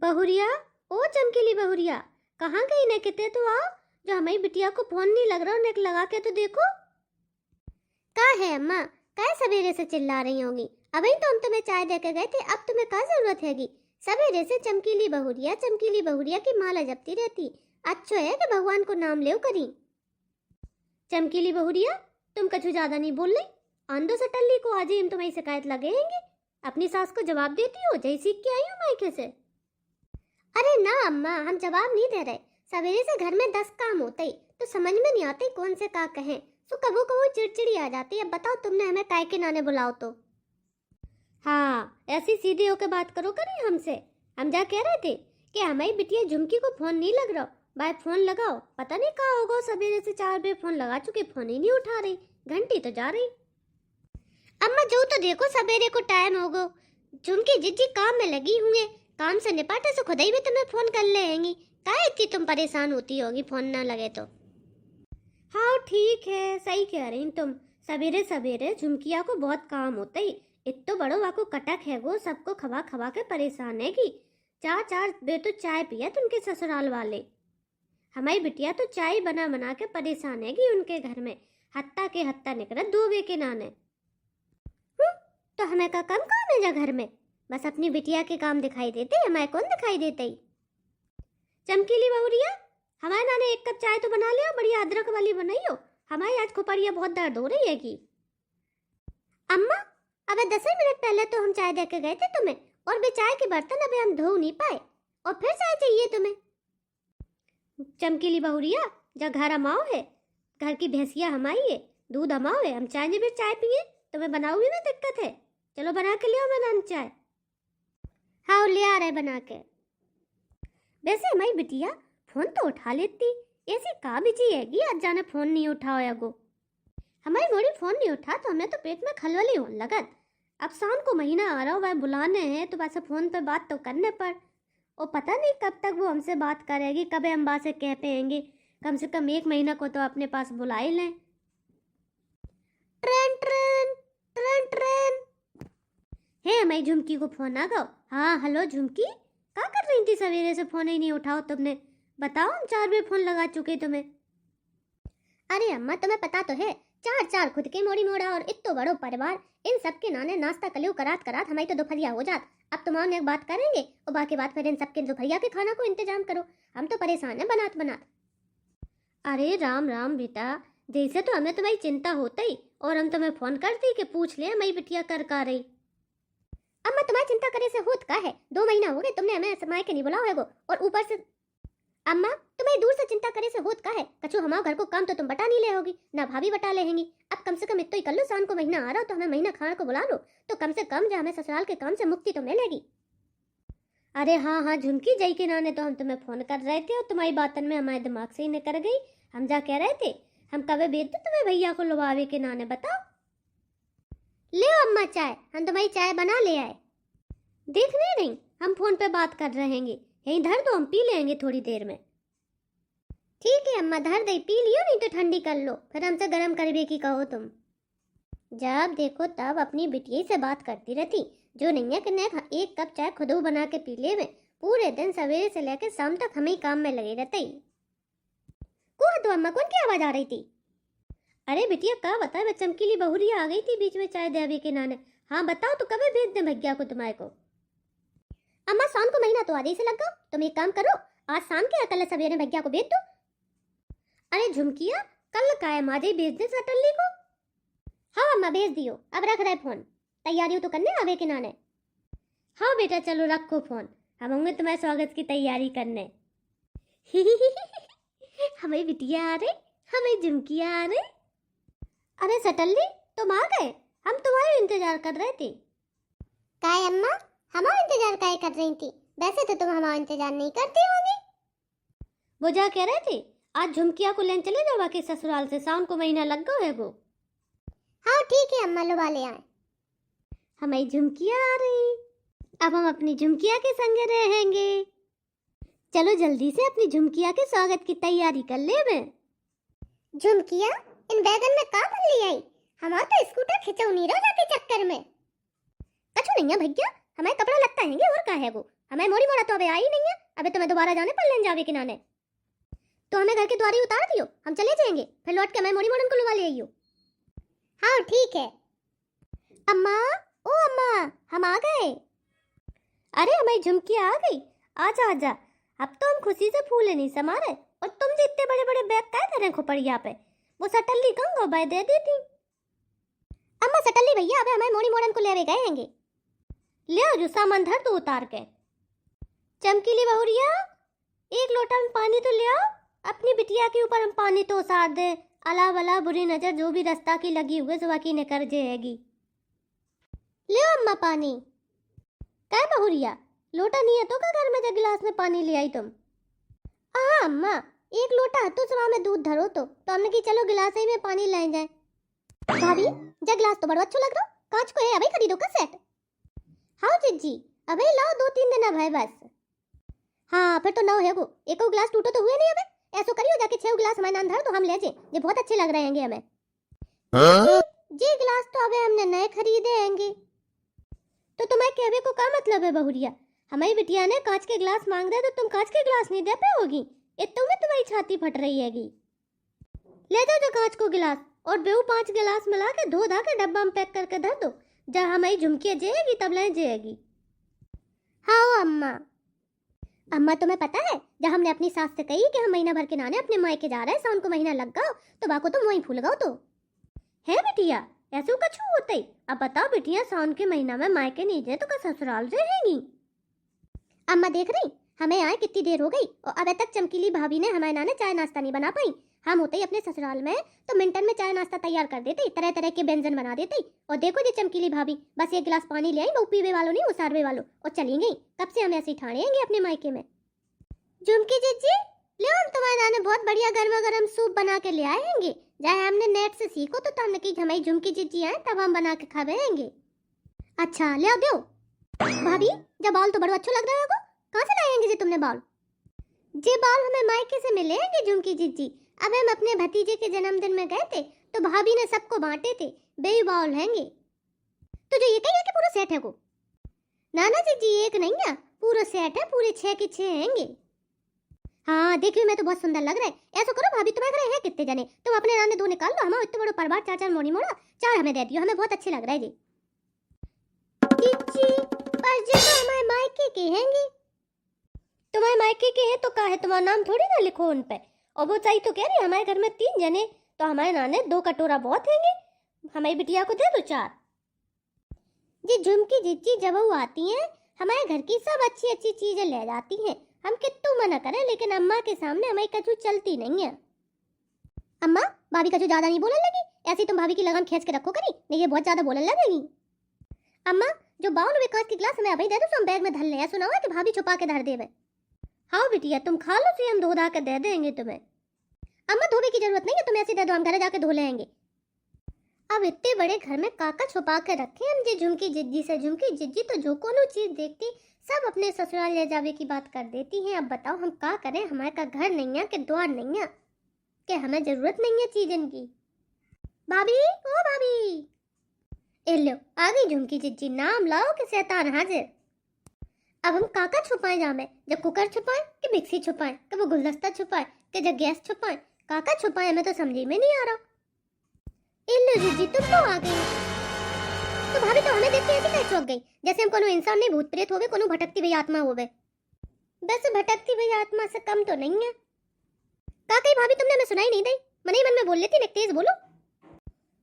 बहुरिया, ओ चमकीली बहुरिया, कहाँ गई ने? कितने तो आओ, जो हमारी बिटिया को फोन नहीं लग रहा, नेक लगा के तो देखो। का है अम्मा, काय सवेरे से चिल्ला रही होगी? अभी तो हम तुम्हें चाय देके गए थे, अब तुम्हें क्या जरूरत हैगी? सवेरे से चमकीली बहुरिया की माला जपती रहती। अच्छा है कि भगवान को नाम ले करी। चमकीली बहुरिया, तुम कछु ज्यादा नहीं बोल रही। आंदो से टल्ली को आज ही हम तुम्हारी शिकायत लगेंगे। अपनी सास को जवाब देती हो, जय सीख के आई हो मायके से। अरे ना अम्मा, हम जवाब नहीं दे रहे। सवेरे से घर में 10 काम होते ही तो समझ में नहीं आते कौन से का कहें। तो कबो कबो चिड़चिड़ी आ जाती है। बताओ तुमने हमें काय के नाने बुलाओ तो। हाँ, ऐसी सीधी होकर बात करो करी हमसे। हम जा कह रहे थे कि हमारी बिटिया झुमकी को फोन नहीं लग रहा, भाई फोन लगाओ। पता नहीं कहाँ होगा, सवेरे से 4 बार फोन लगा चुके, फोन ही नहीं उठा रही, घंटी तो जा रही। अम्मा जो तो देखो, सवेरे को टाइम होगा, झुमकी जिज्जी काम में लगी हुई है, काम से निपटे से खुद ही भी तुम्हें फोन कर लेंगी। काहे इतनी तुम परेशान होती होगी फोन ना लगे तो। हाँ ठीक है, सही कह रही तुम। सवेरे सवेरे झुमकिया को बहुत काम होता ही। इतो बड़ो वाको कटक है वो, सबको खवा खवा के परेशान है कि 4 बे तो चाय पिया तुमके ससुराल वाले। हमारी बिटिया तो चाय बना बना के परेशान है कि उनके घर में हत्ता निकला 2 बे के नाने। तो हमें का कम काम है जा घर में? बस अपनी बिटिया के काम दिखाई देते, हमें कौन दिखाई देते ही? चमकीली बहुरिया, हमारे नाने 1 कप चाय तो बना लिया, बढ़िया अदरक वाली बनाइयो। हमारी आज खोपड़िया बहुत दर्द हो रही है कि। अम्मा, अबे 10 मिनट पहले तो हम चाय देके गए थे तुम्हें, और भी चाय के बर्तन अबे हम धो नहीं पाए, और फिर चाय चाहिए तुम्हें? चमकीली बहुरिया, जा घर अमाओ है, घर की भैंसिया हमारी है, दूध अमाओ है, हम चाय भी चाय पिए, तुम्हें बनाओगी ना दिक्कत है? चलो बना के ले आओ मैदान चाय। हाँ ले आ रहे बना के। वैसे हमारी बिटिया फोन तो उठा लेती, ऐसी का बिजी हैगी आज जाने फोन नहीं उठाओ या गो। हमारी मोड़ी फोन नहीं उठा तो हमें तो पेट में खलबली होने लगत। अब शाम को महीना आ रहा हो, वह बुलाने हैं तो वैसे फोन पे बात तो करने पर, और पता नहीं कब तक वो हमसे बात करेगी, कब हम बात से कह पाएंगे। कम से कम 1 महीना को तो अपने पास बुला ही लें। ट्रेन ट्रेन ट्रेन ट्रेन है, हमारी झुमकी को फोन आ गो। हाँ हेलो झुमकी, क्या कर रही थी? सवेरे से फोन ही नहीं उठाओ तुमने, बताओ हम 4 बार फोन लगा चुके तुम्हें। अरे अम्मा तुम्हें पता तो है, 4 खुद के मोड़ी मोड़ा और इतो बड़ो परिवार, इन सब के नाने नाश्ता कलियो करात करात हमारी तो दोपहरिया हो जात। अब तुम एक बात करेंगे और बाकी बात फिर इन सबके दोपहरिया के खाना को इंतजाम करो। हम तो परेशान है बनात बनात। अरे राम राम बेटा, जैसे तो हमें तुम्हारी चिंता होता ही और हम तुम्हें फोन करती कि पूछ ले हमारी बिटिया कर का रही। अम्मा तुम्हारी चिंता करे से होत का है? 2 महीना हो गए तुमने हमें समय के नहीं बुलाओ है वो, और ऊपर से अम्मा तुम्हें दूर से चिंता करे से होत का है? कछु हमारे घर को काम तो तुम बता नहीं ले होगी, ना भाभी बता लेंगी। अब कम से कम इतना ही कर लो, शाम को महीना आ रहा हो तो हमें महीना खाने को बुला लो, तो कम से कम जो हमें ससुराल के काम से मुक्ति तो मिलेगी। अरे हाँ हाँ झुमकी, जय के नाने तो हम तुम्हें फोन कर रहे थे और तुम्हारी बातन में हमारे दिमाग से ही निकल गई। हम जा कह रहे थे हम कभी भेज दे तुम्हें भैया को लुभावे के नाने। बताओ ले अम्मा चाय, हम तुम्हारी चाय बना ले आए। देखने नहीं, हम फोन पे बात कर रहेंगे, यहीं धर दो, हम पी लेंगे थोड़ी देर में। ठीक है अम्मा धर दे, पी लियो, नहीं तो ठंडी कर लो, फिर हमसे गर्म करवे की कहो तुम। जब देखो तब अपनी बिटिया से बात करती रहती, जो नहीं है कि 1 कप चाय खुद बना के पी ले में, पूरे दिन सवेरे से लेकर शाम तक हम ही काम में लगे रहते ही। को तो अम्मा कौन की आवाज आ रही थी? अरे बिटिया का बता, मैं चमकीली बहुरिया आ गई थी बीच में चाय देवे के नाने। हाँ बताओ तो कब भेज दे भैया को तुम्हारे को? अम्मा शाम को महीना तो आधे से लग गो, तुम एक काम करो, आज शाम के कल सवेरे भैया को भेज दो। अरे झुमकिया, कल का है माजे भेज दे सटल्ली को। हाँ अम्मा भेज दियो, अब रख रहे फोन, तैयारियों तो करने आवे के नाने। हाँ बेटा चलो रखो फोन, हम होंगे तुम्हारे स्वागत की तैयारी करने। हमें बिटिया आ रही, हमें झुमकिया आ रही। अरे सटल्ली तुम आ गए, हम तुम्हारे इंतजार कर रहे थे। काय अम्मा, हमारा इंतजार काय कर रही थी? वैसे तो तुम हमारा इंतजार नहीं करती होगी। वो जा कह रहे थे आज झुमकिया को लेने चले जाओ बाकी ससुराल से, शाम को महीना लग गया है वो। हाँ ठीक है अम्मा, लो वाले आए। हमारी झुमकिया आ रही, अब हम अपनी झुमकिया के संग रहेंगे। चलो जल्दी से अपनी झुमकिया के स्वागत की तैयारी कर ले। मैं झुमकिया, इन बैगन में का भर ले आई? हमारा तो स्कूटर खिंचौ नहीं रहा जाके चक्कर में। कछु नहीं है भैया, हमारे कपड़ा लगता है और का है वो, हमें मोड़ी मोड़ा तो अबे आई नहीं है, अबे तुम्हें दोबारा जाने पर लेन जावे किनाने। तो हमें घर के द्वार ही उतार दियो, हम चले जाएंगे, फिर लौट के हमें मोड़ी मोड़न को लुवा ले आइयो। हाँ ठीक है। अम्मा, ओ अम्मा, हम आ गए। अरे हमारी झुमकी आ गई, आजा आजा। अब तो हम खुशी से फूले नहीं समा रहे, और तुम जो इतने बड़े बड़े बैग काय धरे खोपड़िया पे, वो सटल्ली कंगो भाई दे दी थी। अम्मा सटल्ली भैया अबे हमें मोड़ी मोड़न को ले गए हैंगे। ले आओ जो सामान धर दो उतार के। चमकीली बहुरिया, एक लोटा में पानी तो ले आओ, अपनी बिटिया के ऊपर हम पानी तो उसार दे, अला वला बुरी नजर जो भी रास्ता की लगी हुई सुबह की ने कर जाएगी। ले आओ अम्मा पानी। क्या बहुरिया, लोटा नहीं है तो क्या घर में जग गिलास में पानी ले आई तुम? हाँ अम्मा, एक लोटा तो सुबह में दूध धरो तो हमने की चलो गिलास ही में पानी ले जाए। भाभी जग गिलास तो बड़ा अच्छा लग रहा, कांच को है अबे खरीदो का सेट। हाँ जिज्जी अबे लाओ 2-3 दिन अब है बस। हाँ फिर तो नौ है वो, एक गिलास टूटो तो हुए नहीं अबे, ऐसो करियो जाके 6 गिलास हमारे नाम धर तो हम ले जे, ये बहुत अच्छे लग रहे हैं हमें। जी गिलास तो अबे हमने नए खरीदे हैंगे। तो तुम्हें कहने को क्या मतलब है बहुरिया, हमारी बिटिया ने कांच के गिलास मांग रहे तो तुम कांच के गिलास नहीं दे पाओगी, इतने में तुम्हारी छाती फट रही हैगी। ले जाओ जो कांच को गिलास और बेऊ 5 गिलास मिला के धो धा के डब्बा में पैक करके धर दो, जब हमारी झुमकी जेगी तब ले जाएगी। हाँ अम्मा। अम्मा तुम्हें पता है जब हमने अपनी सास से कही कि हम महीना भर के नाने अपने मायके जा रहे हैं, सावन को महीना लग गओ तो बाको तुम वहीं फूल गओ तो है बिटिया, ऐसे कछु होता ही। अब बताओ बिटिया सावन के महीना में मायके नहीं जाए तो का ससुराल रहेगी? अम्मा देख रही हमें आए कितनी देर हो गई और अबे तक चमकीली भाभी ने हमारे नाने चाय नाश्ता नहीं बना पाई। हम होते ही अपने ससुराल में तो मिनटन में चाय नाश्ता तैयार कर देते, तरह तरह के व्यंजन बना देते। और देखो ये चमकीली भाभी बस 1 गिलास पानी ले आई, वो पीवे वालों नहीं उसारवे वालों, और चली गई। कब से हम ऐसे ही ठाड़ेंगे अपने मायके में। झुमकी जीजी ले हम तुम्हारे नाने बहुत बढ़िया गर्मा गर्म सूप बना के ले आएंगे, जाए हमने नेट से सीखो तो हमने की हमारी झुमकी जीजी आए तब हम बना के खावेंगे। अच्छा ले आओ दो। भाभी जब बाल तो बड़ा अच्छा लग रहा है, कहाँ से लाएंगे जी तुमने बाल? जे बाल हमें मायके से मिलेंगे झुमकी जीजी, अब हम अपने भतीजे के जन्मदिन में गए थे तो भाभी ने सबको बांटे थे, बे बाल हैंगे। तो जो ये कहिए कि पूरा सेट है को? नाना जीजी एक नहीं है, पूरा सेट है, पूरे 6 के 6 हैंगे। हाँ देखियो मैं तो बहुत सुंदर लग रहा है। ऐसा करो भाभी तुम्हारे घर है कितने जने, तुम अपने नाने 2 निकाल लो, हमारे इतने बड़े परिवार 4-4 मोड़ी मोड़ा 4 हमें दे दियो, हमें बहुत अच्छे लग रहा है जी। जीजी पर जे तो हमारे मायके के हैंगे। तुम्हारे मायके के हैं तो का है, तुम्हारा नाम थोड़ी ना लिखो उन पे। और वो चाहिए तो कह रही हमारे घर में 3 जने तो हमारे नाने 2 कटोरा बहुत हैंगे, हमारी बिटिया को दे दो 4। जी झुमकी जीजी जब वो आती हैं हमारे घर की सब अच्छी अच्छी चीजें ले जाती हैं, हम कितू मना करें लेकिन अम्मा के सामने हमारी कचू चलती नहीं है। अम्मा भाभी कचू ज्यादा नहीं बोलने लगी, ऐसी तुम भाभी की लगन खींच के रखो करी, नहीं ये बहुत ज्यादा बोलने लगेगी। अम्मा जो बाउल में कांच की गिलास हमें अभी दे दो तो हम बैग में धर ले, सुना हुआ कि भाभी छुपा के धर देवे। हाँ बिटिया तुम खा लो फिर हम धो धा के दे देंगे तुम्हें। अम्मा धोने की जरूरत नहीं है, तुम ऐसे दे दो हम घर जाके धो लेंगे। अब इतने बड़े घर में काका छुपा के रखे हम जी झुमकी जिज्जी से। झुमकी जिज्जी तो जो कोनो चीज देखती सब अपने ससुराल ले जावे की बात कर देती हैं। अब बताओ हम क्या करें, हमारे का घर नहीं है कि द्वार नहीं है कि हमें जरूरत नहीं है चीजन की। भाभी ओ भाभी, ए लो आ गई झुमकी जिज्जी, नाम लाओ कि शैतान हाजिर। अब हम काका छुपाए जामे, जब कुकर छुपाए कि मिक्सी छुपाए, कि वो गुलदस्ता छुपाए कि जब गैस छुपाए, काका छुपाए हमें तो समझ में नहीं आ रहा। इल्लू जीजी तुम तो आ गई। तो भाभी तो हमें देख के ऐसे कैसे चौंक गई जैसे हम कोनो इंसान नहीं भूत प्रेत होवे, कोनो भटकती हुई आत्मा होवे। बस भटकती हुई आत्मा से कम तो नहीं है। काका भाभी तुमने हमें सुनाई नहीं दी, मन ही मन में बोल लेती, तेज बोलो।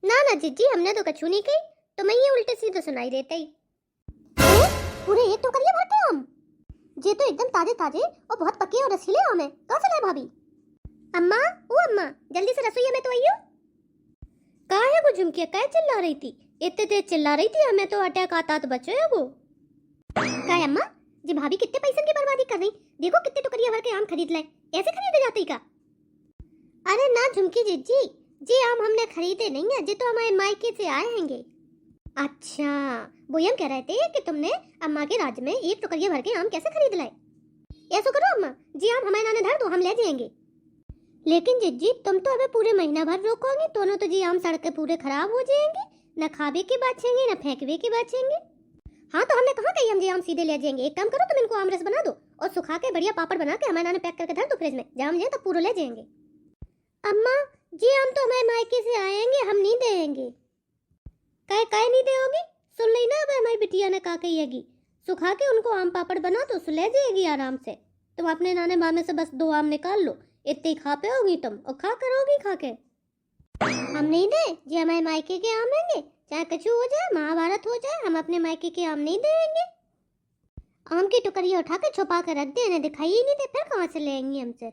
ना ना जीजी हमने तो कछू नहीं कही, तुम्हें ये उल्टे सीधे सुनाई देते ही। पूरे एक तो करिए भरते हम जे तो एकदम ताजे ताजे और बहुत पके और रसीले आम है, कहाँ से लाए भाभी? अम्मा ओ अम्मा जल्दी से रसोई में तो आइयो। कहाँ है वो झुमकी, क्या चिल्ला रही थी, इतने तेज चिल्ला रही थी हमें तो अटैक आता तो बचे है वो। क्या है अम्मा जी, भाभी कितने पैसे की बर्बादी कर रही, देखो कितने टुकड़िया भर के आम खरीद लाए, ऐसे खरीदे जाते का? अरे ना झुमकी जीजी जी आम हमने खरीदे नहीं है, जी तो हमारे मायके से आए हैंगे। अच्छा वो हम कह रहे थे कि तुमने अम्मा के राज्य में 1 टुकड़िया भर के आम कैसे खरीद लाए। ऐसा करो अम्मा जी आम हमारे नाने धर दो, हम ले जाएंगे। लेकिन जिज्जी तुम तो अबे पूरे महीना भर रोकोगे, दोनों तो जी आम सड़क के पूरे खराब हो जाएंगे, न खावे के बचेंगे न फेंकवे के बचेंगे। हाँ तो हमने कहा कही हम जी आम सीधे ले जाएंगे। एक काम करो तुम इनको आम रस बना दो और सुखा के बढ़िया पापड़ बना के हमारे नाने पैक करके धर दो फ्रिज में, जब हम जाए तो पूरा ले जाएंगे। अम्मा जी हम तो हमारे मायके से आएंगे, हम नहीं देंगे। काय नहीं दोगी? सुन ली ना, अब हमारी बिटिया ने कहा कहिएगी सुखा के उनको आम पापड़ बना तो ले जाएगी आराम से। तुम अपने नाने मामे से बस 2 आम निकाल लो, इतने ही खा पे होगी तुम और खा करोगी खा के। हम नहीं दे जी, हमारे मायके के आम लेंगे, चाहे कछु हो जाए, महाभारत हो जाए, हम अपने मायके के आम नहीं देंगे। आम की टुकड़ियाँ उठा के छुपा कर रख दे, इन्हें दिखाई ही नहीं दे, फिर कहाँ से लेंगी हमसे।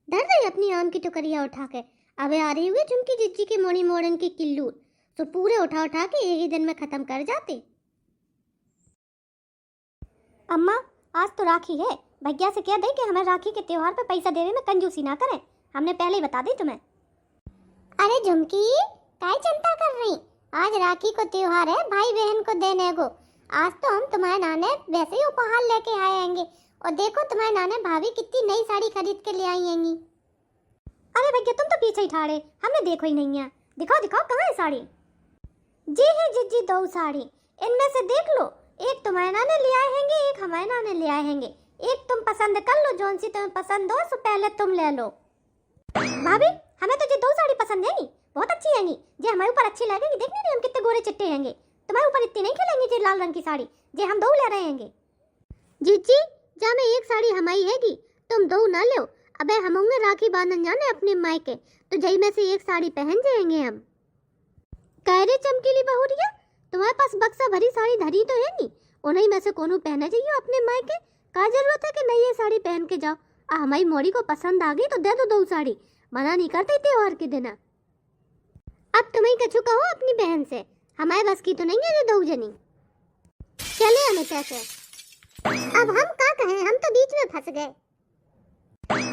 धर दे अपनी आम की टुकड़ियाँ उठा के। अबे आ रही हुई झुमकी जिज्जी की मोड़ी मोड़न की किल्लू, तो पूरे उठा उठा के एक ही दिन में खत्म कर जाते। अम्मा आज तो राखी है, भैया से कह दे कि हमें राखी के त्योहार पे पैसा देने में कंजूसी ना करें, हमने पहले ही बता दी तुम्हें। अरे झुमकी काय चिंता कर रही, आज राखी को त्योहार है भाई बहन को देने को। आज तो हम तुम्हारे नाने वैसे ही उपहार लेके आएंगे, और देखो तुम्हारे नाने भाभी कितनी नई साड़ी खरीद के ले आएंगी। अरे भैया तुम तो पीछे ही ठाड़े, हमने देखो ही नहीं है। दिखाओ दिखाओ कहाँ है साड़ी? जी है जिज्जी 2 साड़ी, इनमें से देख लो, एक तुम्हारे नाने ले आए हैंगे, एक हमारे नाने ले आए हैंगे। एक तुम पसंद कर लो, जौन सी तुम्हें पसंद हो सो पहले तुम ले लो। भाभी हमें तो ये 2 साड़ी पसंद है, बहुत अच्छी हैंगी जे हमारे ऊपर अच्छी लगेगी। देखने नहीं हम कितने गोरे चिट्टे हैंगे, तुम्हारे ऊपर इतनी नहीं खिलेंगी जे लाल रंग की साड़ी जे हम 2 ले रहे हैंगे। जीजी जा में एक साड़ी हमारी हैगी, तुम 2 ना लो। अबे हम होंगे राखी बांधन जाने अपने मायके, तो जई में से एक साड़ी पहन जाएंगे हम। कह रे चमकीली बहुरिया, तुम्हारे पास बक्सा भरी साड़ी धरी तो है नहीं, उन्हीं में से कोनो पहना चाहिए अपने मायके। का जरूरत है कि नई ये साड़ी पहन के जाओ। हमारी मोड़ी को पसंद आ गई तो दे दो 2 साड़ी, मना नहीं करते त्योहार के दिन। अब तुम्हें कछु कहो अपनी बहन से, हमारे बस की तो नहीं है ये 2 जनी। चले हमें कैसे, अब हम क्या कहें, हम तो बीच में फंस गए।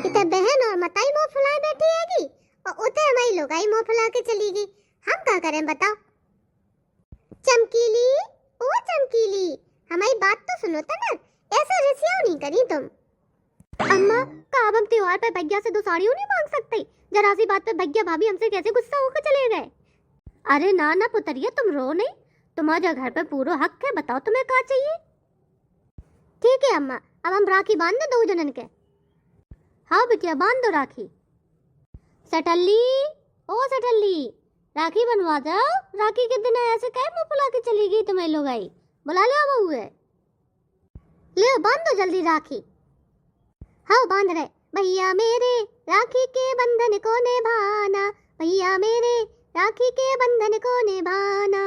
इधर बहन और मताई मुंह फुलाए बैठी हैगी, और उधर हमारी लोगाई मुंह फुला के चली गई। हम क्या करें बताओ? चमकीली ओ चमकीली, हमारी बात तो सुनो तो ना, ऐसा रसियाओ नहीं करी तुम। अम्मा का अब हम त्योहार पे भैया से 2 साड़ियों नहीं मांग सकते? जरा सी बात पे भैया भाभी हमसे कैसे गुस्सा होकर चले गए। अरे ना ना पुतरिया तुम रो नहीं, तुम्हारे घर पे पूरा हक है, बताओ तुम्हें क्या चाहिए। ठीक है अम्मा, अब हम राखी बांध दे 2 जनन के। हाँ बिटिया बांध दो राखी। सटल्ली ओ सटल्ली, राखी बनवा जाओ। राखी के दिन ऐसे कहे मुंह फुला के चली गई तुम्हें लोग आई, बुला ले बहू है। ले बांध दो जल्दी राखी। हाँ बांध रहे। भैया मेरे राखी के बंधन को निभाना, भैया मेरे राखी के बंधन को निभाना।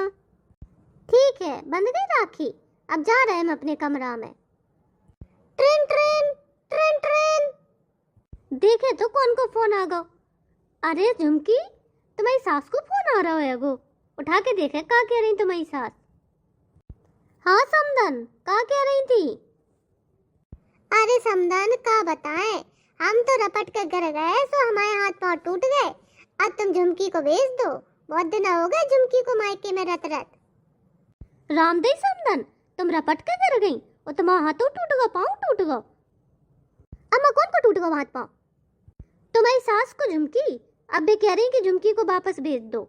ठीक है बंध गई राखी, अब जा रहे हम अपने कमरा में। ट्रेन ट्रेन ट्रेन ट्रेन, देखे तो कौन को फोन आ गो। अरे झुमकी तुम्हारी सास को फोन आ रहा है गो, उठा के देखे क्या कह रही तुम्हारी सास। हाँ समदन क्या कह रही थी? अरे समदन का बताएं, हम तो रपट के घर गए सो हमारे हाथ पांव टूट गए। अब तुम झुमकी को भेज दो, बहुत दिन हो गए झुमकी को मायके में रत रत। रामदेव समदन तुम रपट के घर गई और तुम्हारा हाथों टूट गो पाँव टूट गो। अम्मा कौन को टूट गो हाथ पाँव? तुम्हारी सास को झुमकी, अब भी कह रही कि झुमकी को वापस भेज दो।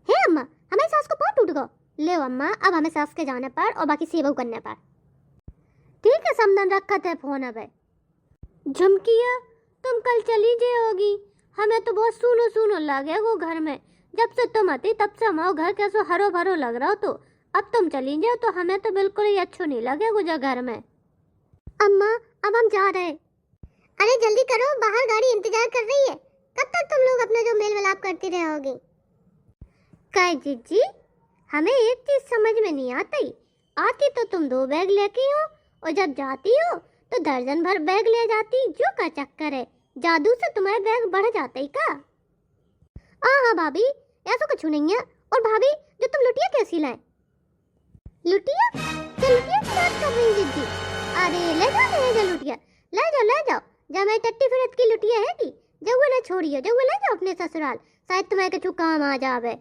हे अम्मा हमारी सास को पाँव टूट गो। ले अम्मा अब हमें सास के जाने पर और बाकी सेवा करने पर। ठीक है समदन रखत है फोन। अब झुमकिया तुम कल चली जाओगी, हमें तो बहुत सूनो सूनो लगे वो घर में। जब से तुम आती तब से हमारा घर कैसे हरो भरो लग रहा हो, तो अब तुम चली जाओ तो हमें तो बिल्कुल ही अच्छा नहीं लगे वो घर में। अम्मा अब हम जा रहे। अरे जल्दी करो, बाहर गाड़ी इंतजार कर रही है। कब तक तुम लोग अपना जो मेल मिलाप करती रहोगी? काय जीजी हमें एक चीज समझ में नहीं आती, आती तो तुम 2 बैग लेके हो और जब जाती हो तो दर्जन भर बैग ले जाती। जो का चक्कर है, जादू से तुम्हारे बैग बढ़ जाते ही का? हाँ भाभी ऐसा कुछ नहीं है। और भाभी जो तुम लुटिया कैसी लाए? लुटिया क्या लुटिया की बात कर रही जीजी? अरे ले जाओ लुटिया, ले जाओ। जब मैं टट्टी फिरत की लुटिया है कि जब वो ना छोड़िए, जब वो ले जाओ अपने ससुराल, शायद तुम्हारे कछु काम आ जावे।